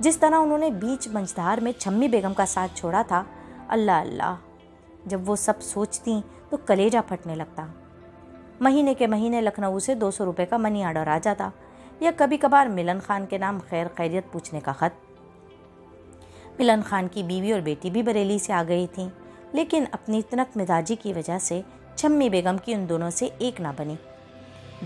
جس طرح انہوں نے بیچ منجدار میں چھمی بیگم کا ساتھ چھوڑا تھا، اللہ اللہ، جب وہ سب سوچتی تو کلیجہ پھٹنے لگتا۔ مہینے کے مہینے لکھنؤ سے 200 روپے کا منی آرڈر آ جاتا، یا کبھی کبھار ملن خان کے نام خیر خیریت پوچھنے کا خط۔ ملن خان کی بیوی اور بیٹی بھی بریلی سے آ گئی تھیں، لیکن اپنی تنک مزاجی کی وجہ سے چھمی بیگم کی ان دونوں سے ایک نہ بنی۔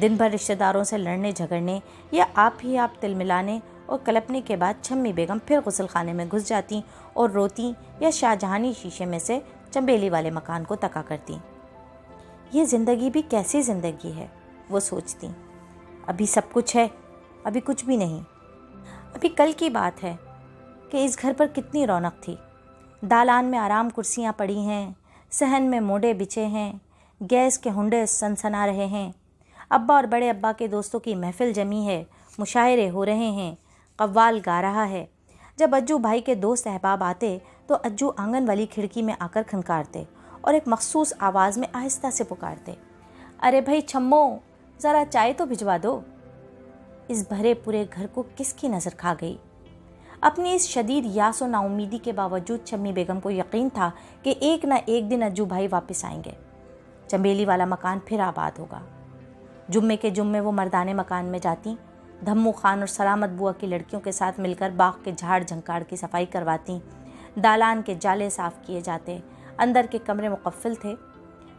دن بھر رشتہ داروں سے لڑنے جھگڑنے یا آپ تل ملانے اور کلپنے کے بعد چھمی بیگم پھر غسل خانے میں گھس جاتی اور روتی یا شاہجہانی شیشے میں سے چنبیلی والے مکان کو تکا کرتی۔ یہ زندگی بھی کیسی زندگی ہے، وہ سوچتی۔ ابھی سب کچھ ہے، ابھی کچھ بھی نہیں۔ ابھی کل کی بات ہے کہ اس گھر پر کتنی رونق تھی۔ دالان میں آرام کرسیاں پڑی ہیں، صحن میں موڈے بچھے ہیں، گیس کے ہنڈے سنسنا رہے ہیں، ابا اور بڑے ابا کے دوستوں کی محفل جمی ہے، مشاعرے ہو رہے ہیں، قوال گا رہا ہے۔ جب اجو بھائی کے دوست احباب آتے تو اجو آنگن والی کھڑکی میں آ کر کھنکارتے اور ایک مخصوص آواز میں آہستہ سے پکارتے، ارے بھائی چھمو، ذرا چائے تو بھجوا دو۔ اس بھرے پورے گھر کو کس کی نظر کھا گئی؟ اپنی اس شدید یاس و ناامیدی کے باوجود چھمی بیگم کو یقین تھا کہ ایک نہ ایک دن اجو بھائی واپس آئیں گے، چنبیلی والا مکان پھر آباد ہوگا۔ جمعے کے جمعے وہ مردانے مکان میں جاتی، دھمو خان اور سلامت بوا کی لڑکیوں کے ساتھ مل کر باغ کے جھاڑ جھنکاڑ کی صفائی کرواتی، دالان کے جالے صاف کیے جاتے، اندر کے کمرے مقفل تھے۔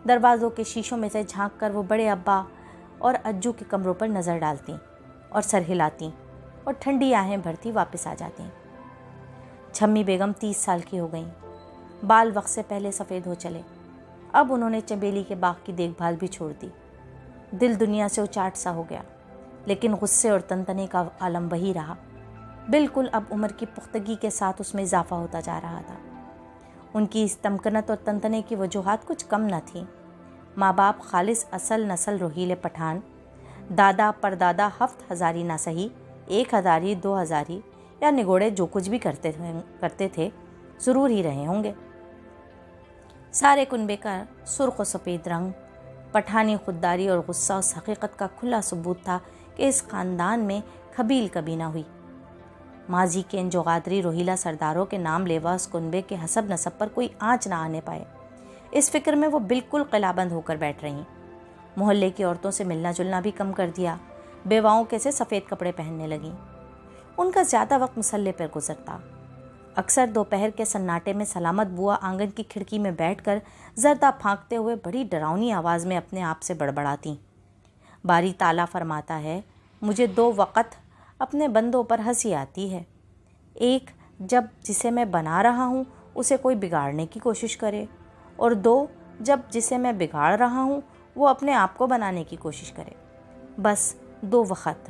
دروازوں کے شیشوں میں سے جھانک کر وہ بڑے ابا اور اجو کے کمروں پر نظر ڈالتی اور سر ہلاتی اور ٹھنڈی آہیں بھرتی واپس آ جاتی۔ چھمی بیگم 30 سال کی ہو گئیں، بال وقت سے پہلے سفید ہو چلے۔ اب انہوں نے چنبیلی کے باغ کی دیکھ بھال بھی چھوڑ دی۔ دل دنیا سے اچاٹ سا ہو گیا، لیکن غصے اور تنتنے کا عالم وہی رہا۔ بالکل اب عمر کی پختگی کے ساتھ اس میں اضافہ ہوتا جا رہا تھا۔ ان کی اس تمکنت اور تنتنے کی وجوہات کچھ کم نہ تھیں۔ ماں باپ خالص اصل نسل روہیلے پٹھان، دادا پردادا 7 ہزاری نہ سہی 1 ہزاری 2 ہزاری یا نگوڑے جو کچھ بھی کرتے تھے ضرور ہی رہے ہوں گے۔ سارے کنبے کا سرخ و سفید رنگ، پٹھانی خودداری اور غصہ اس حقیقت کا کھلا ثبوت تھا کہ اس خاندان میں قبیل کبھی نہ ہوئی۔ ماضی کے ان جوغادری روہیلا سرداروں کے نام لیوا اس کنبے کے حسب نسب پر کوئی آنچ نہ آنے پائے، اس فکر میں وہ بالکل قلعہ بند ہو کر بیٹھ رہیں۔ محلے کی عورتوں سے ملنا جلنا بھی کم کر دیا، بیواؤں کے سے سفید کپڑے پہننے لگیں۔ ان کا زیادہ وقت مسلح پر گزرتا۔ اکثر دوپہر کے سناٹے میں سلامت بوا آنگن کی کھڑکی میں بیٹھ کر زردہ پھانکتے ہوئے بڑی ڈراؤنی آواز میں اپنے آپ سے بڑبڑاتی، باری تعالیٰ فرماتا ہے مجھے 2 وقت اپنے بندوں پر ہنسی آتی ہے، ایک جب جسے میں بنا رہا ہوں اسے کوئی بگاڑنے کی کوشش کرے، اور 2 جب جسے میں بگاڑ رہا ہوں وہ اپنے آپ کو بنانے کی کوشش کرے، بس 2 وقت۔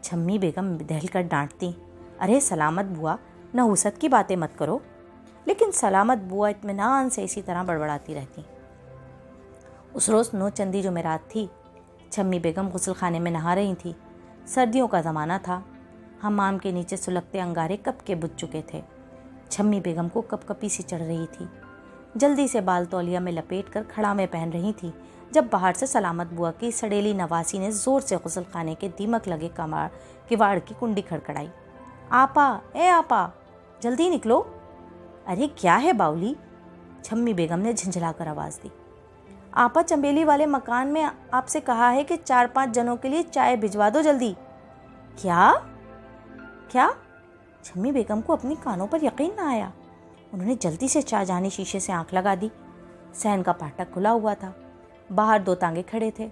چھمی بیگم دہل کر ڈانٹتی، ارے سلامت بوا، نحوست کی باتیں مت کرو، لیکن سلامت بوا اطمینان سے اسی طرح بڑبڑاتی رہتی۔ اس روز 9 چندی جمعرات تھی۔ چھمی بیگم غسل خانے میں نہا رہی تھی۔ سردیوں کا زمانہ تھا، حمام کے نیچے سلگتے انگارے کب کے بجھ چکے تھے۔ چھمی بیگم کو کپ کپی سی چڑھ رہی تھی، جلدی سے بال تولیہ میں لپیٹ کر کھڑا میں پہن رہی تھی جب باہر سے سلامت بوا کی سڑیلی نواسی نے زور سے غسل خانے کے دیمک لگے کواڑ کی کنڈی کھڑکھڑائی۔ آپا، اے آپا، جلدی نکلو۔ ارے کیا ہے باؤلی؟ چھمی بیگم نے جھنجھلا کر آواز دی۔ آپا، چنبیلی والے مکان میں آپ سے کہا ہے کہ 4-5 جنوں کے لیے چائے بھجوا دو جلدی۔ کیا؟ چھمی بیگم کو اپنی کانوں پر یقین نہ آیا۔ انہوں نے جلدی سے چائے جانی شیشے سے آنکھ لگا دی۔ صحن کا پھاٹک کھلا ہوا تھا، باہر 2 تانگے کھڑے تھے،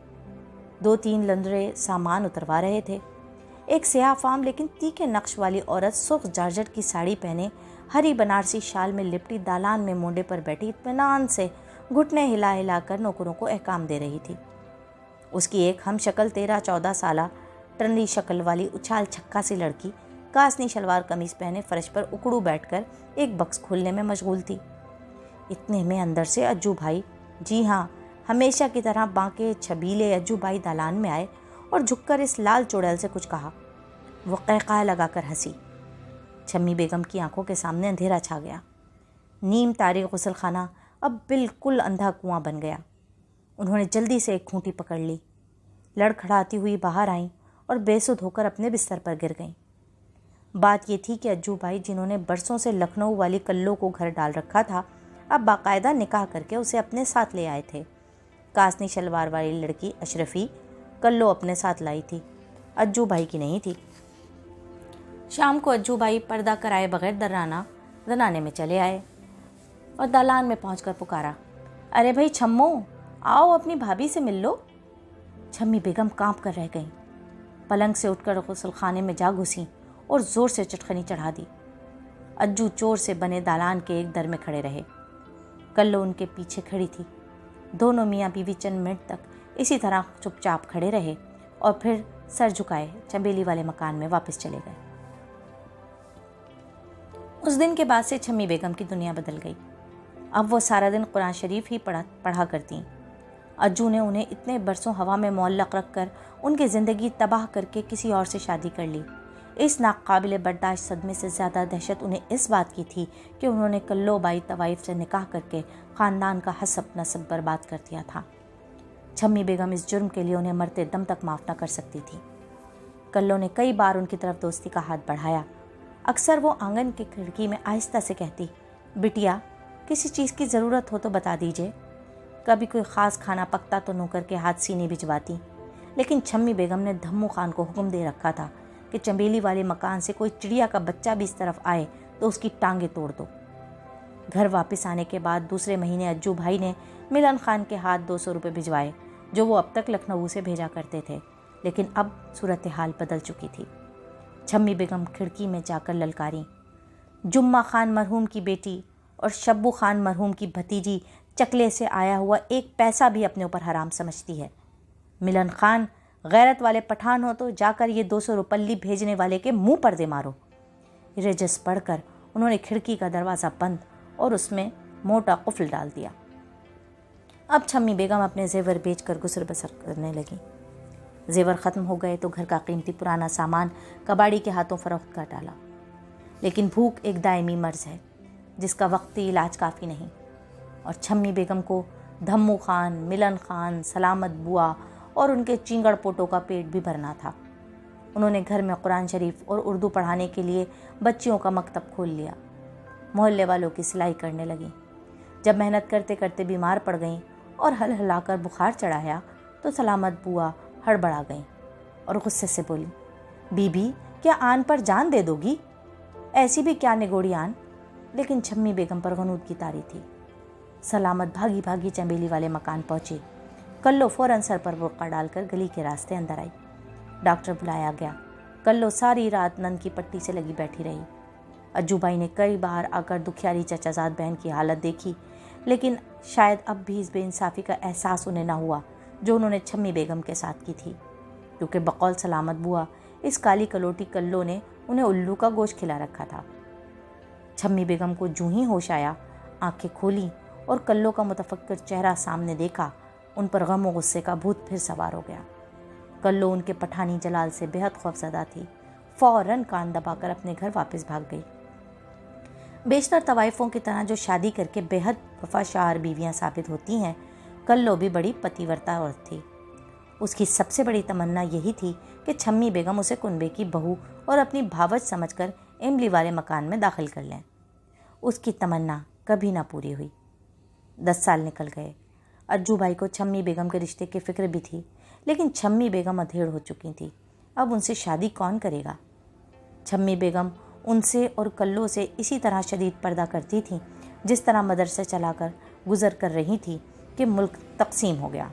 2-3 لندرے سامان اتروا رہے تھے۔ ایک سیاہ فام لیکن تیکھے نقش والی عورت سرخ جارجٹ کی ساڑی پہنے، ہری بنارسی شال میں لپٹی دالان میں مونڈے پر بیٹھی اطمینان سے گھٹنے ہلا ہلا کر نوکروں کو احکام دے رہی تھی۔ اس کی ایک ہم شکل 13-14 سالہ ٹرنی شکل والی اچھال چھکا سی لڑکی کاسنی شلوار قمیص پہنے فرش پر اکڑو بیٹھ کر ایک بکس کھولنے میں مشغول تھی۔ اتنے میں اندر سے اجو بھائی، جی ہاں ہمیشہ کی طرح بانکے چھبیلے اجو بھائی دالان میں آئے اور جھک کر اس لال چڑیل سے کچھ کہا۔ وہ قہقہہ لگا کر ہنسی۔ چھمی بیگم کی آنکھوں کے سامنے اندھیرا چھا گیا۔ نیم تاریخ غسل خانہ اب بالکل اندھا کنواں بن گیا۔ انہوں نے جلدی سے ایک کھونٹی پکڑ لی، لڑکھڑاتی ہوئی باہر آئیں اور بے سدھ ہو کر اپنے بستر پر گر گئیں۔ بات یہ تھی کہ اجو بھائی جنہوں نے برسوں سے لکھنؤ والی کلو کو گھر ڈال رکھا تھا اب باقاعدہ نکاح کر کے اسے اپنے ساتھ لے آئے تھے۔ کاسنی شلوار والی لڑکی اشرفی کلو اپنے ساتھ لائی تھی، اجو بھائی کی نہیں تھی۔ شام کو اجو بھائی پردہ کرائے بغیر درانے میں چلے آئے اور دالان میں پہنچ کر پکارا، ارے بھائی چھمو، آؤ اپنی بھابھی سے مل لو۔ چھمی بیگم کانپ کر رہ گئیں، پلنگ سے اٹھ کر غسل خانے میں جا گھسیں اور زور سے چٹخنی چڑھا دی۔ اجو چور سے بنے دالان کے ایک در میں کھڑے رہے، کلو ان کے پیچھے کھڑی تھی۔ دونوں میاں بیوی چند منٹ تک اسی طرح چپ چاپ کھڑے رہے اور پھر سر جھکائے چنبیلی والے مکان میں واپس چلے گئے۔ اس دن کے بعد سے چھمی بیگم کی دنیا بدل گئی۔ اب وہ سارا دن قرآن شریف ہی پڑھا کرتیں۔ اجو نے انہیں اتنے برسوں ہوا میں معلق رکھ کر ان کی زندگی تباہ کر کے کسی اور سے شادی کر لی۔ اس ناقابل برداشت صدمے سے زیادہ دہشت انہیں اس بات کی تھی کہ انہوں نے کلو بائی طوائف سے نکاح کر کے خاندان کا حسب نسب برباد کر دیا تھا۔ چھمی بیگم اس جرم کے لیے انہیں مرتے دم تک معاف نہ کر سکتی تھی۔ کلو نے کئی بار ان کی طرف دوستی کا ہاتھ بڑھایا۔ اکثر وہ آنگن کی کھڑکی میں آہستہ سے کہتی، بٹیا کسی چیز کی ضرورت ہو تو بتا دیجیے۔ کبھی کوئی خاص کھانا پکتا تو نوکر کے ہاتھ سینے بھجواتی، لیکن چھمی بیگم نے دھمو خان کو حکم دے رکھا تھا کہ چنبیلی والے مکان سے کوئی چڑیا کا بچہ بھی اس طرف آئے تو اس کی ٹانگیں توڑ دو۔ گھر واپس آنے کے بعد دوسرے مہینے اجو بھائی نے ملن خان کے ہاتھ 200 روپے بھجوائے جو وہ اب تک لکھنؤ سے بھیجا کرتے تھے، لیکن اب صورتحال بدل چکی تھی۔ چھمی بیگم کھڑکی میں جا کر للکاریں، جمعہ خان مرحوم کی بیٹی اور شبو خان مرحوم کی بھتیجی چکلے سے آیا ہوا ایک پیسہ بھی اپنے اوپر حرام سمجھتی ہے۔ ملن خان غیرت والے پٹھان ہو تو جا کر یہ 200 روپلی بھیجنے والے کے منہ پر دے مارو۔ رجس پڑھ کر انہوں نے کھڑکی کا دروازہ بند اور اس میں موٹا قفل ڈال دیا۔ اب چھمی بیگم اپنے زیور بیچ کر گزر بسر کرنے لگی۔ زیور ختم ہو گئے تو گھر کا قیمتی پرانا سامان کباڑی کے ہاتھوں فروخت کر ڈالا۔ لیکن بھوک ایک دائمی مرض ہے جس کا وقتی علاج کافی نہیں، اور چھمی بیگم کو دھمو خان، ملن خان، سلامت بوا اور ان کے چینگڑ پوٹوں کا پیٹ بھی بھرنا تھا۔ انہوں نے گھر میں قرآن شریف اور اردو پڑھانے کے لیے بچیوں کا مکتب کھول لیا۔ محلے والوں کی سلائی کرنے لگیں۔ جب محنت کرتے کرتے بیمار پڑ گئیں اور ہلا کر بخار چڑھایا تو سلامت بوا ہڑبڑا گئیں اور غصے سے بولی، بی بی کیا آن پر جان دے دو گی؟ ایسی بھی کیا نگوڑی آن؟ لیکن چھمی بیگم پر غنود کی طاری تھی۔ سلامت بھاگی بھاگی چنبیلی والے مکان پہنچی۔ کلو فوراً سر پر برقع ڈال کر گلی کے راستے اندر آئی۔ ڈاکٹر بلایا گیا۔ کلو ساری رات نند کی پٹی سے لگی بیٹھی رہی۔ اجو بھائی نے کئی بار آ کر دکھیاری چچا زاد بہن کی حالت دیکھی، لیکن شاید اب بھی اس بے انصافی کا احساس انہیں نہ ہوا جو انہوں نے چھمی بیگم کے ساتھ کی تھی، کیونکہ بقول سلامت بوا اس کالی کلوٹی کلو نے انہیں الو کا گوشت کھلا رکھا تھا۔ چھمی بیگم کو جوں ہی ہوش آیا، آنکھیں کھولیں اور کلو کا متفکر چہرہ سامنے دیکھا، ان پر غم و غصے کا بھوت پھر سوار ہو گیا۔ کلو ان کے پٹھانی جلال سے بے حد خوفزدہ تھی، فوراً کان دبا کر اپنے گھر واپس بھاگ گئی۔ بیشتر طوائفوں کی طرح جو شادی کر کے بے حد وفاشار بیویاں ثابت ہوتی ہیں، کلو بھی بڑی پتیورتا عورت تھی۔ اس کی سب سے بڑی تمنا یہی تھی کہ چھمی بیگم اسے کنبے کی بہو اور اپنی بھاوج سمجھ کر املی والے مکان میں داخل کر لیں۔ اس کی تمنا کبھی نہ پوری ہوئی۔ 10 سال نکل گئے۔ اجو بھائی کو چھمی بیگم کے رشتے کی فکر بھی تھی، لیکن چھمی بیگم ادھیڑ ہو چکی تھی۔ اب ان سے شادی کون کرے گا؟ چھمی بیگم ان سے اور کلو سے اسی طرح شدید پردہ کرتی تھیں جس طرح مدرسے چلا کر گزر کر رہی تھی کہ ملک تقسیم ہو گیا۔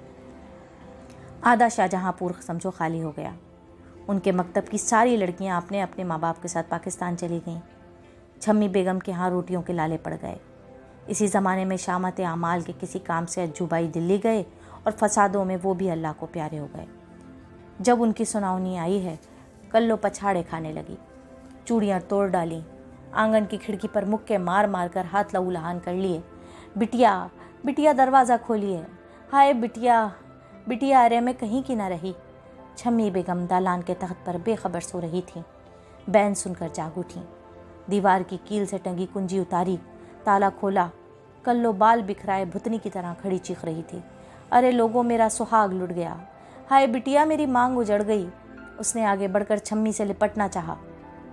آدھا شاہجہاں پور سمجھو خالی ہو گیا۔ ان کے مکتب کی ساری لڑکیاں اپنے اپنے ماں باپ کے ساتھ پاکستان چلی گئیں۔ چھمی بیگم کے ہاں روٹیوں کے لالے پڑ گئے۔ اسی زمانے میں شامت اعمال کے کسی کام سے اجو بھائی دلی گئے اور فسادوں میں وہ بھی اللہ کو پیارے ہو گئے۔ جب ان کی سناونی آئی ہے، کلو پچھاڑے کھانے لگی، چوڑیاں توڑ ڈالیں، آنگن کی کھڑکی پر مکے مار مار کر ہاتھ لہو لہان کر لیے، بٹیا بٹیا دروازہ کھولیے، ہائے بٹیا بٹیا ارے میں کہیں کی نہ رہی۔ چھمی بیگم دالان کے تخت پر بے خبر سو رہی تھیں۔ بین سن کر جاگ اٹھیں، دیوار کی کیل سے ٹنگی کنجی اتاری، تالا کھولا۔ کلو بال بکھرائے بھتنی کی طرح کھڑی چیخ رہی تھی، ارے لوگوں میرا سہاگ لٹ گیا، ہائے بٹیا میری مانگ اجڑ گئی۔ اس نے آگے بڑھ کر چھمی سے لپٹنا چاہا،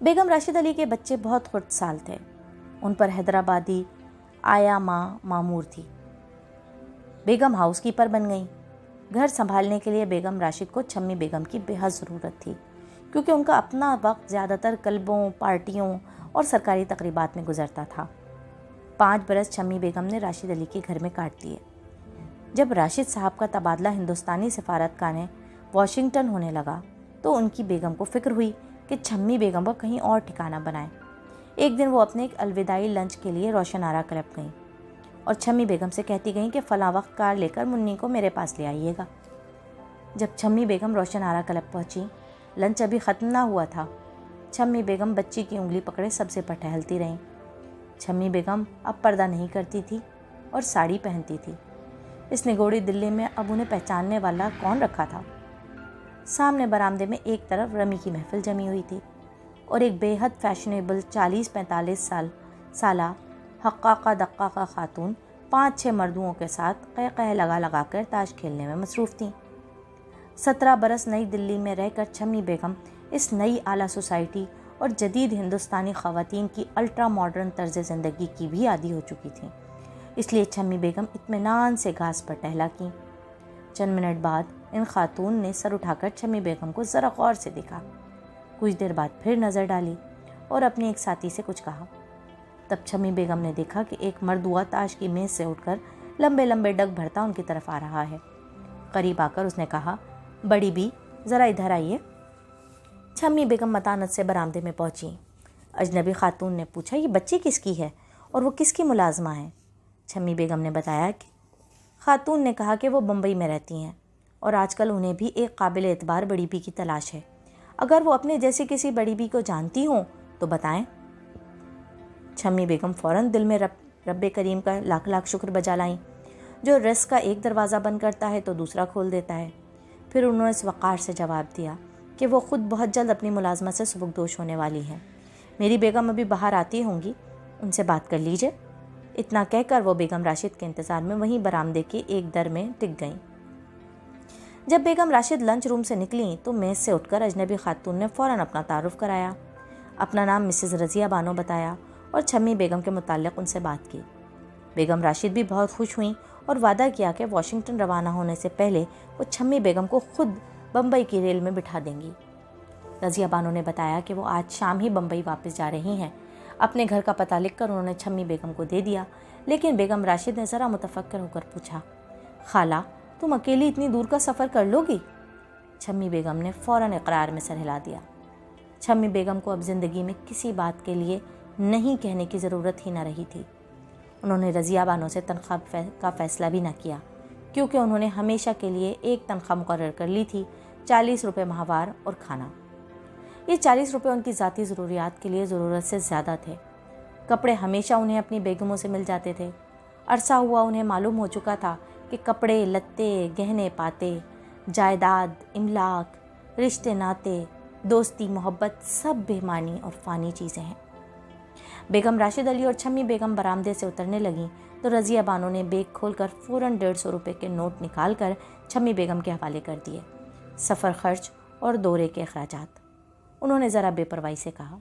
بیگم راشد علی کے بچے بہت خرد سال تھے. ان پر حیدرآبادی آیا ماں مامور تھی. بیگم ہاؤس کیپر بن گئیں. گھر سنبھالنے کے لیے بیگم راشد کو چھمی بیگم کی بے حد ضرورت تھی، کیونکہ ان کا اپنا وقت زیادہ تر کلبوں، پارٹیوں اور سرکاری تقریبات میں گزرتا تھا. 5 برس چھمی بیگم نے راشد علی کے گھر میں کاٹ دیے. جب راشد صاحب کا تبادلہ ہندوستانی سفارتخانے واشنگٹن ہونے لگا تو ان کی بیگم کو فکر ہوئی کہ چھمی بیگم کو کہیں اور ٹھکانہ بنائیں. ایک دن وہ اپنے ایک الوداعی لنچ کے لیے روشن آرا کلب گئیں اور چھمی بیگم سے کہتی گئیں کہ فلاں وقت کار لے کر منی کو میرے پاس لے آئیے گا. جب چھمی بیگم روشن آرا کلب پہنچی، لنچ ابھی ختم نہ ہوا تھا. چھمی بیگم بچی کی انگلی پکڑے سبزے پر ٹہلتی رہیں. چھمی بیگم اب پردہ نہیں کرتی تھی اور ساڑی پہنتی تھی. اس نگوڑی دلی میں اب انہیں پہچاننے والا کون رکھا تھا؟ سامنے برآمدے میں ایک طرف رمی کی محفل جمی ہوئی تھی اور ایک بے حد فیشنیبل 40-45 سالہ حقاقہ دقاقہ خاتون 5-6 مردوں کے ساتھ قہقہ لگا کر تاش کھیلنے میں مصروف تھیں. 17 برس نئی دلی میں رہ کر چھمی بیگم اس نئی اعلیٰ سوسائٹی اور جدید ہندوستانی خواتین کی الٹرا ماڈرن طرز زندگی کی بھی عادی ہو چکی تھیں. اس لیے چھمی بیگم اطمینان سے گھاس پر ٹہلا کیں. چند منٹ بعد ان خاتون نے سر اٹھا کر چھمی بیگم کو ذرا غور سے دیکھا. کچھ دیر بعد پھر نظر ڈالی اور اپنے ایک ساتھی سے کچھ کہا. تب چھمی بیگم نے دیکھا کہ ایک مردوا تاش کی میز سے اٹھ کر لمبے لمبے ڈگ بھرتا ان کی طرف آ رہا ہے. قریب آ کر اس نے کہا، بڑی بی ذرا ادھر آئیے. چھمی بیگم متانت سے برآمدے میں پہنچی. اجنبی خاتون نے پوچھا، یہ بچی کس کی ہے اور وہ کس کی ملازمہ ہے؟ چھمی بیگم نے بتایا کہ خاتون نے کہا کہ وہ بمبئی میں رہتی ہیں اور آج کل انہیں بھی ایک قابل اعتبار بڑی بی کی تلاش ہے. اگر وہ اپنے جیسی کسی بڑی بی کو جانتی ہوں تو بتائیں. چھمی بیگم فوراً دل میں رب کریم کا لاکھ لاکھ شکر بجا لائیں، جو رزق کا ایک دروازہ بند کرتا ہے تو دوسرا کھول دیتا ہے. پھر انہوں نے اس وقار سے جواب دیا کہ وہ خود بہت جلد اپنی ملازمت سے سبکدوش ہونے والی ہیں. میری بیگم ابھی باہر آتی ہوں گی، ان سے بات کر لیجئے. اتنا کہہ کر وہ بیگم راشد کے انتظار میں وہیں برآمدے کے ایک در میں ٹک گئیں. جب بیگم راشد لنچ روم سے نکلیں تو میز سے اٹھ کر اجنبی خاتون نے فوراً اپنا تعارف کرایا. اپنا نام مسز رضیہ بانو بتایا اور چھمی بیگم کے متعلق ان سے بات کی. بیگم راشد بھی بہت خوش ہوئیں اور وعدہ کیا کہ واشنگٹن روانہ ہونے سے پہلے وہ چھمی بیگم کو خود بمبئی کی ریل میں بٹھا دیں گی. رضیہ بانو نے بتایا کہ وہ آج شام ہی بمبئی واپس جا رہی ہیں. اپنے گھر کا پتہ لکھ کر انہوں نے چھمی بیگم کو دے دیا، لیکن بیگم راشد نے ذرا متفکر ہو کر پوچھا، خالہ تم اکیلی اتنی دور کا سفر کر لو گی؟ چھمی بیگم نے فوراً اقرار میں سر ہلا دیا. چھمی بیگم کو اب زندگی میں کسی بات کے لیے نہیں کہنے کی ضرورت ہی نہ رہی تھی. انہوں نے رضیہ بانو سے تنخواہ کا فیصلہ بھی نہ کیا، کیونکہ انہوں نے ہمیشہ کے لیے ایک تنخواہ مقرر کر لی تھی، 40 روپے ماہوار اور کھانا. یہ 40 روپے ان کی ذاتی ضروریات کے لیے ضرورت سے زیادہ تھے. کپڑے ہمیشہ انہیں اپنی بیگموں سے مل جاتے تھے. عرصہ ہوا انہیں معلوم ہو چکا تھا کہ کپڑے، لتے، گہنے پاتے، جائیداد، املاک، رشتے ناتے، دوستی، محبت سب بے معنی اور فانی چیزیں ہیں. بیگم راشد علی اور چھمی بیگم برآمدے سے اترنے لگیں تو رضیہ بانو نے بیگ کھول کر فوراً 150 روپے کے نوٹ نکال کر چھمی بیگم کے حوالے کر دیے. سفر خرچ اور دورے کے اخراجات. انہوں نے ذرا بے پرواہی سے کہا.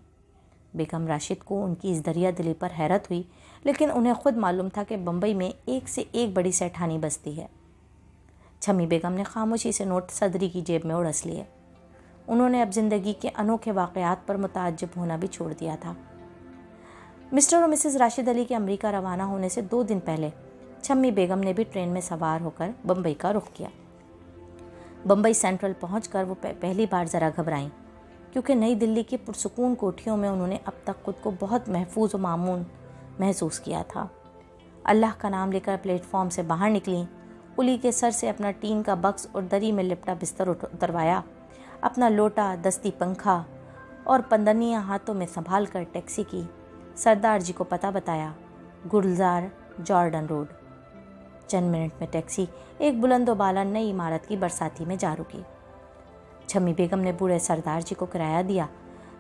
بیگم راشد کو ان کی اس دریا دلی پر حیرت ہوئی، لیکن انہیں خود معلوم تھا کہ بمبئی میں ایک سے ایک بڑی سیٹھانی بستی ہے. چھمی بیگم نے خاموشی سے نوٹ صدری کی جیب میں اڑس لیے. انہوں نے اب زندگی کے انوکھے واقعات پر متعجب ہونا بھی چھوڑ دیا تھا. مسٹر اور مسز راشد علی کے امریکہ روانہ ہونے سے 2 دن پہلے چھمی بیگم نے بھی ٹرین میں سوار ہو کر بمبئی کا رخ کیا. بمبئی سینٹرل پہنچ کر وہ پہلی بار ذرا گھبرائیں، کیونکہ نئی دلی کی پرسکون کوٹھیوں میں انہوں نے اب تک خود کو بہت محفوظ و مامون محسوس کیا تھا. اللہ کا نام لے کر پلیٹ فارم سے باہر نکلیں، کلی کے سر سے اپنا ٹین کا بکس اور دری میں لپٹا بستر اتروایا، اپنا لوٹا، دستی پنکھا اور پندنیاں ہاتھوں میں سنبھال کر ٹیکسی کی. سردار جی کو پتہ بتایا، گلزار جارڈن روڈ. چند منٹ میں ٹیکسی ایک بلند و بالا نئی عمارت کی برساتی میں جا رکی. چھمی بیگم نے بوڑھے سردار جی کو کرایہ دیا،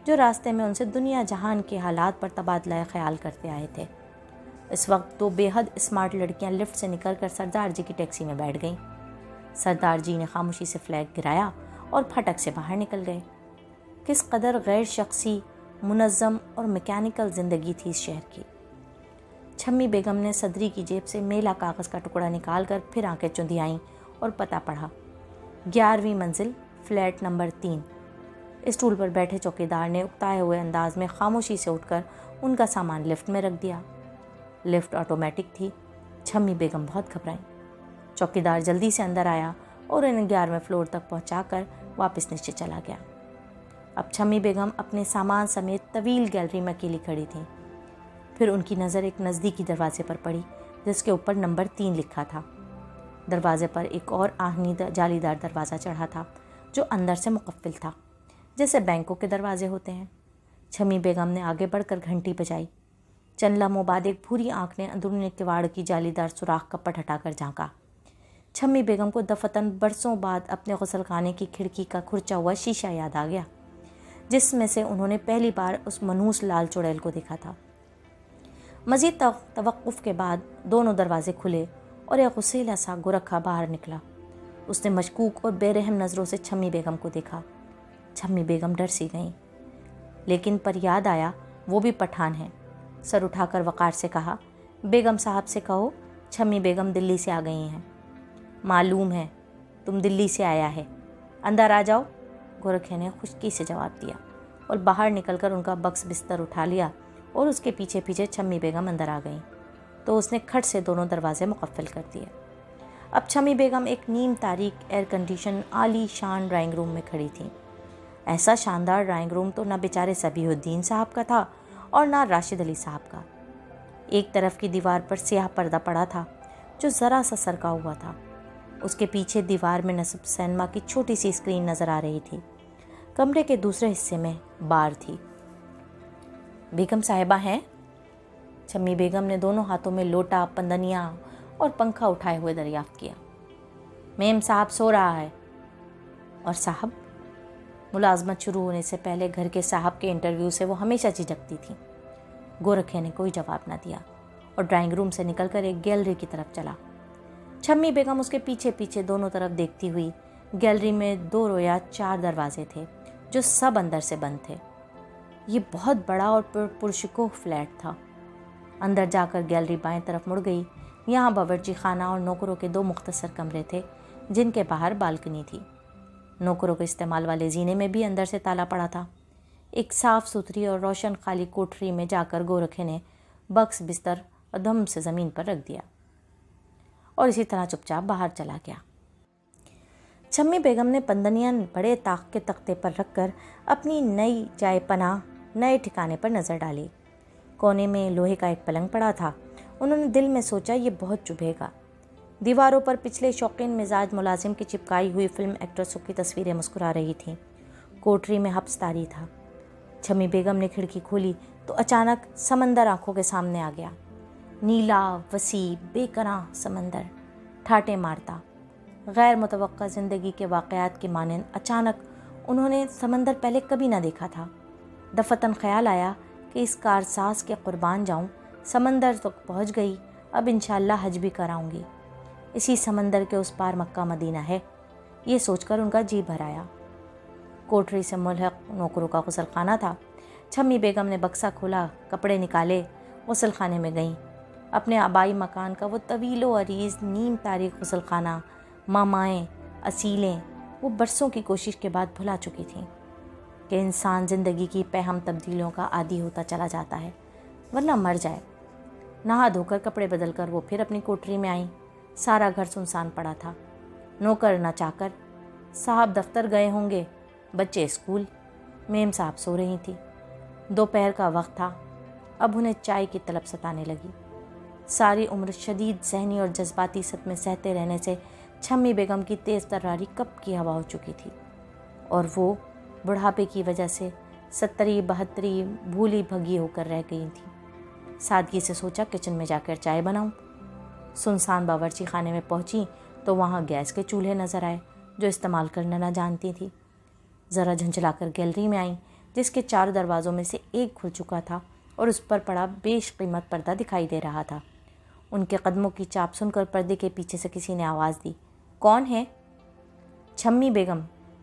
جو راستے میں ان سے دنیا جہان کے حالات پر تبادلہ خیال کرتے آئے تھے. اس وقت 2 بے حد اسمارٹ لڑکیاں لفٹ سے نکل کر سردار جی کی ٹیکسی میں بیٹھ گئیں. سردار جی نے خاموشی سے فلیگ گرایا اور پھٹک سے باہر نکل گئے. کس قدر غیر شخصی منظم اور میکینیکل زندگی تھی اس شہر کی۔ چھمی بیگم نے صدری کی جیب سے میلا کاغذ کا ٹکڑا نکال کر پھر آنکھیں چندیائیں اور پتہ پڑھا۔ 11ویں منزل، فلیٹ نمبر 3۔ اسٹول پر بیٹھے چوکیدار نے اکتائے ہوئے انداز میں خاموشی سے اٹھ کر ان کا سامان لفٹ میں رکھ دیا۔ لفٹ آٹومیٹک تھی۔ چھمی بیگم بہت گھبرائیں۔ چوکیدار جلدی سے اندر آیا اور انہیں 11ویں فلور تک پہنچا کر واپس نیچے چلا گیا۔ اب چھمی بیگم اپنے سامان سمیت طویل گیلری میں اکیلی کھڑی تھیں۔ پھر ان کی نظر ایک نزدیکی دروازے پر پڑی جس کے اوپر نمبر 3 لکھا تھا۔ دروازے پر ایک اور آہنی جالی دار دروازہ چڑھا تھا جو اندر سے مقفل تھا، جیسے بینکوں کے دروازے ہوتے ہیں۔ چھمی بیگم نے آگے بڑھ کر گھنٹی بجائی۔ چند لمحوں بعد ایک بھوری آنکھ نے اندرونی کواڑ کی جالی دار سوراخ کا پٹ ہٹا کر جھانکا۔ چھمی بیگم کو دفتن برسوں بعد اپنے غسل خانے کی کھڑکی کا کھرچا ہوا شیشہ یاد آ گیا، جس میں سے انہوں نے پہلی بار اس منحوس لال چڑیل کو دیکھا تھا۔ مزید توقف کے بعد دونوں دروازے کھلے اور ایک غسیلا سا گورکھا باہر نکلا۔ اس نے مشکوک اور بے رحم نظروں سے چھمی بیگم کو دیکھا۔ چھمی بیگم ڈر سی گئیں، لیکن پر یاد آیا وہ بھی پٹھان ہیں۔ سر اٹھا کر وقار سے کہا، بیگم صاحب سے کہو چھمی بیگم دلی سے آ گئی ہیں۔ معلوم ہے تم دلی سے آیا ہے، اندر آ جاؤ، گورکھے نے خشکی سے جواب دیا اور باہر نکل کر ان کا بکس بستر اٹھا لیا اور اس کے پیچھے پیچھے چھمی بیگم اندر آ گئیں تو اس نے کھٹ سے دونوں دروازے مقفل کر دیے۔ اب چھمی بیگم ایک نیم تاریک ایئر کنڈیشن عالی شان ڈرائنگ روم میں کھڑی تھیں۔ ایسا شاندار ڈرائنگ روم تو نہ بیچارے صبیح الدین صاحب کا تھا اور نہ راشد علی صاحب کا۔ ایک طرف کی دیوار پر سیاہ پردہ پڑا تھا جو ذرا سا سرکا ہوا تھا۔ اس کے پیچھے دیوار میں نصب سینما کی چھوٹی سی اسکرین نظر آ رہی تھی۔ کمرے کے دوسرے حصے میں بار تھی۔ بیگم صاحبہ ہیں؟ چھمی بیگم نے دونوں ہاتھوں میں لوٹا، پندنیاں اور پنکھا اٹھائے ہوئے دریافت کیا۔ میم صاحب سو رہا ہے۔ اور صاحب؟ ملازمت شروع ہونے سے پہلے گھر کے صاحب کے انٹرویو سے وہ ہمیشہ جھجکتی تھیں۔ گورکھے نے کوئی جواب نہ دیا اور ڈرائنگ روم سے نکل کر ایک گیلری کی طرف چلا۔ چھمی بیگم اس کے پیچھے پیچھے دونوں طرف دیکھتی ہوئی۔ گیلری میں 2 یا 4 دروازے تھے جو سب اندر سے بند تھے۔ یہ بہت بڑا اور پرشکوہ فلیٹ تھا۔ اندر جا کر گیلری بائیں طرف مڑ گئی۔ یہاں باورچی خانہ اور نوکروں کے 2 مختصر کمرے تھے جن کے باہر بالکنی تھی۔ نوکروں کے استعمال والے زینے میں بھی اندر سے تالا پڑا تھا۔ ایک صاف ستھری اور روشن خالی کوٹری میں جا کر گورکھے نے بکس بستر ادھم سے زمین پر رکھ دیا اور اسی طرح چپ چاپ باہر چلا گیا۔ چھمی بیگم نے پندنیاں بڑے طاق کے تختے پر رکھ کر اپنی نئی جائے پناہ نئے ٹھکانے پر نظر ڈالی۔ کونے میں لوہے کا ایک پلنگ پڑا تھا۔ انہوں نے دل میں سوچا یہ بہت چبھے گا۔ دیواروں پر پچھلے شوقین مزاج ملازم کی چپکائی ہوئی فلم ایکٹرسوں کی تصویریں مسکرا رہی تھیں۔ کوٹری میں حبس تاری تھا۔ چھمی بیگم نے کھڑکی کھولی تو اچانک سمندر آنکھوں کے سامنے آ گیا۔ نیلا، وسیع، بے پناہ سمندر، ٹھاٹے مارتا، غیر متوقع زندگی کے واقعات کے مانند اچانک انہوں نے سمندر پہلے کبھی نہ دیکھا تھا۔ دفتن خیال آیا کہ اس کارساز کے قربان جاؤں، سمندر تک پہنچ گئی، اب انشاءاللہ حج بھی کراؤں گی۔ اسی سمندر کے اس پار مکہ مدینہ ہے، یہ سوچ کر ان کا جی بھر آیا۔ کوٹری سے ملحق نوکروں کا غسل خانہ تھا۔ چھمی بیگم نے بکسا کھولا، کپڑے نکالے، غسل خانے میں گئیں۔ اپنے آبائی مکان کا وہ طویل و عریض نیم تاریخ غسل خانہ، مامائیں، اصیلیں، وہ برسوں کی کوشش کے بعد بھلا چکی تھیں کہ انسان زندگی کی پہم تبدیلیوں کا عادی ہوتا چلا جاتا ہے ورنہ مر جائے۔ نہا دھو کر کپڑے بدل کر وہ پھر اپنی کوٹری میں آئیں۔ سارا گھر سنسان پڑا تھا، نوکر نہ چاکر، صاحب دفتر گئے ہوں گے، بچے اسکول، میم صاحب سو رہی تھی۔ دوپہر کا وقت تھا، اب انہیں چائے کی طلب ستانے لگی۔ ساری عمر شدید ذہنی اور جذباتی صدمے سہتے رہنے سے چھمی بیگم کی تیز تراری کب کی ہوا ہو چکی تھی اور وہ بڑھاپے کی وجہ سے 70-72 بھولی بھگی ہو کر رہ گئی تھی۔ سادگی سے سوچا کچن میں جا کر چائے بناؤں۔ سنسان باورچی خانے میں پہنچی تو وہاں گیس کے چولہے نظر آئے جو استعمال کرنا نہ جانتی تھی۔ ذرا جھنجھلا کر گیلری میں آئیں جس کے 4 دروازوں میں سے ایک کھل چکا تھا اور اس پر پڑا بیش قیمت پردہ دکھائی دے رہا تھا۔ ان کے قدموں کی چاپ سن کر پردے کے پیچھے سے کسی نے آواز دی، کون ہے؟ چھمی بیگم،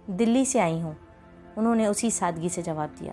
دلی سے آئی ہوں، انہوں نے اسی سادگی سے جواب دیا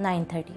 930,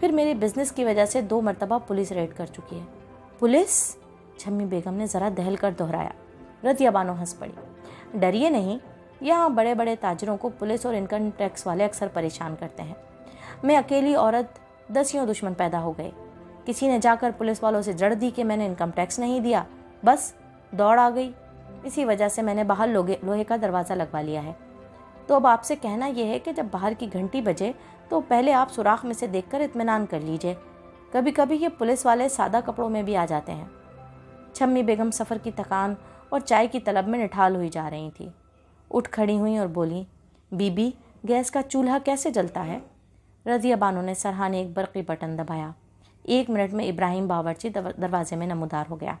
پھر میرے بزنس کی وجہ سے 2 مرتبہ پولیس ریڈ کر چکی ہے۔ پولیس؟ چھمی بیگم نے ذرا دہل کر دہرایا۔ رضیہ بانو ہنس پڑی۔ ڈریے نہیں، یہاں بڑے بڑے تاجروں کو پولیس اور انکم ٹیکس والے اکثر پریشان کرتے ہیں۔ میں اکیلی عورت 10 دشمن پیدا ہو گئے۔ کسی نے جا کر پولیس والوں سے جڑ دی کہ میں نے انکم ٹیکس نہیں دیا، بس دوڑ آ گئی۔ اسی وجہ سے میں نے باہر لوہے کا دروازہ لگوا لیا ہے۔ تو اب آپ سے کہنا یہ ہے کہ جب باہر کی گھنٹی بجے تو پہلے آپ سوراخ میں سے دیکھ کر اطمینان کر لیجئے۔ کبھی کبھی یہ پولیس والے سادہ کپڑوں میں بھی آ جاتے ہیں۔ چھمی بیگم سفر کی تھکان اور چائے کی طلب میں نٹھال ہوئی جا رہی تھی۔ اٹھ کھڑی ہوئیں اور بولی، بی بی گیس کا چولہا کیسے جلتا ہے؟ رضیہ بانو نے سرہانے ایک برقی بٹن دبایا۔ 1 منٹ میں ابراہیم باورچی دروازے میں نمودار ہو گیا۔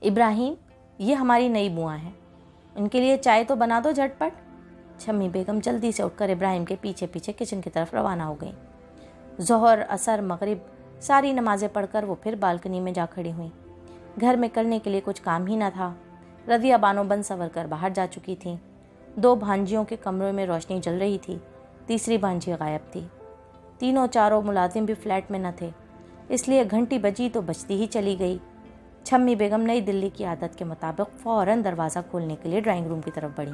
ابراہیم، یہ ہماری نئی بواں ہیں، ان کے لیے چائے تو بنا دو جھٹ پٹ۔ چھمی بیگم جلدی سے اٹھ کر ابراہیم کے پیچھے پیچھے کچن کی طرف روانہ ہو گئیں۔ ظہر، عصر، مغرب ساری نمازیں پڑھ کر وہ پھر بالکنی میں جا کھڑی ہوئیں۔ گھر میں کرنے کے لیے کچھ کام ہی نہ تھا۔ رضیہ بانو بن سنور کر باہر جا چکی تھیں۔ 2 بھانجیوں کے کمروں میں روشنی جل رہی تھی، تیسری بھانجی غائب تھی۔ تینوں چاروں ملازم بھی فلیٹ میں نہ تھے، اس لیے گھنٹی بجی تو بجتی ہی چلی گئی۔ چھمی بیگم نئی دلی کی عادت کے مطابق فوراً دروازہ کھولنے کے لیے ڈرائنگ روم کی طرف بڑھی۔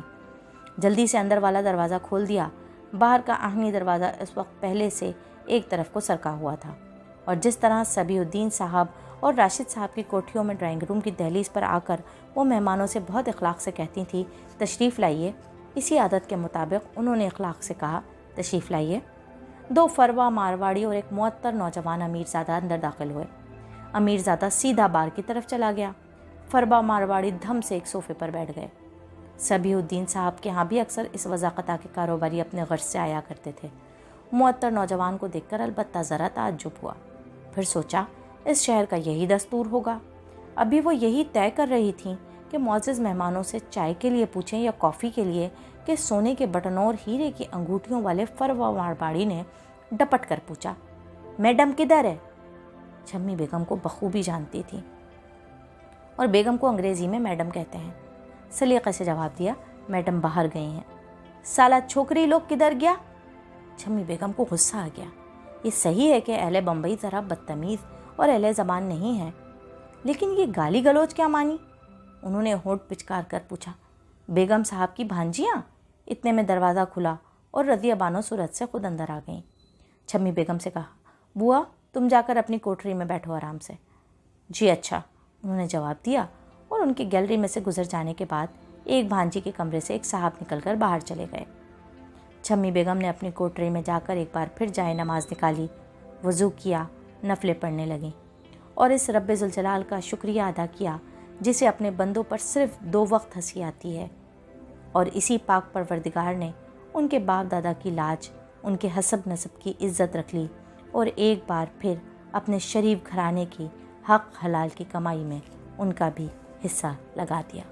جلدی سے اندر والا دروازہ کھول دیا۔ باہر کا آہنی دروازہ اس وقت پہلے سے ایک طرف کو سرکا ہوا تھا، اور جس طرح صبیح الدین صاحب اور راشد صاحب کی کوٹھیوں میں ڈرائنگ روم کی دہلیز پر آ کر وہ مہمانوں سے بہت اخلاق سے کہتی تھیں تشریف لائیے، اسی عادت کے مطابق انہوں نے اخلاق سے کہا تشریف لائیے۔ 2 فروا مارواڑی اور ایک معطر نوجوان امیرزادہ اندر داخل ہوئے۔ امیرزادہ سیدھا بار کی طرف چلا گیا۔ فروا مارواڑی دھم سے ایک صوفے پر بیٹھ گئے۔ صبیح الدین صاحب کے ہاں بھی اکثر اس وضاقتہ کے کاروباری اپنے غرض سے آیا کرتے تھے۔ معطر نوجوان کو دیکھ کر البتہ ذرا تعجب ہوا، پھر سوچا اس شہر کا یہی دستور ہوگا۔ ابھی وہ یہی طے کر رہی تھیں کہ معزز مہمانوں سے چائے کے لیے پوچھیں یا کافی کے لیے کہ سونے کے بٹنوں اور ہیرے کی انگوٹھیوں والے فروا مارواڑی نے ڈپٹ کر پوچھا، میڈم کدھر ہے؟ چھمی بیگم کو بخوبی جانتی تھی، اور بیگم کو انگریزی میں میڈم کہتے ہیں۔ سلیقے سے جواب دیا، میڈم باہر گئی ہیں۔ سالہ چھوکری لوگ کدھر گیا؟ چھمی بیگم کو غصہ آ گیا۔ یہ صحیح ہے کہ اہل بمبئی ذرا بدتمیز اور اہل زبان نہیں ہے، لیکن یہ گالی گلوچ کیا مانی؟ انہوں نے ہونٹ پچکار کر پوچھا، بیگم صاحب کی بھانجیاں؟ اتنے میں دروازہ کھلا اور رضیہ بانو صورت سے خود اندر آ گئیں۔ چھمی بیگم سے کہا، بوا تم جا کر اپنی کوٹری میں بیٹھو آرام سے۔ جی اچھا، انہوں نے جواب دیا، اور ان کی گیلری میں سے گزر جانے کے بعد ایک بھانجی کے کمرے سے ایک صاحب نکل کر باہر چلے گئے۔ چھمی بیگم نے اپنی کوٹری میں جا کر ایک بار پھر جائے نماز نکالی، وضو کیا، نفلیں پڑھنے لگیں، اور اس رب ذوالجلال کا شکریہ ادا کیا جسے اپنے بندوں پر صرف 2 وقت ہنسی آتی ہے، اور اسی پاک پروردگار نے ان کے باپ دادا کی لاج، ان کے حسب نسب کی عزت رکھ لی، اور ایک بار پھر اپنے شریف گھرانے کی حق حلال کی کمائی میں ان کا بھی حصہ لگا دیا۔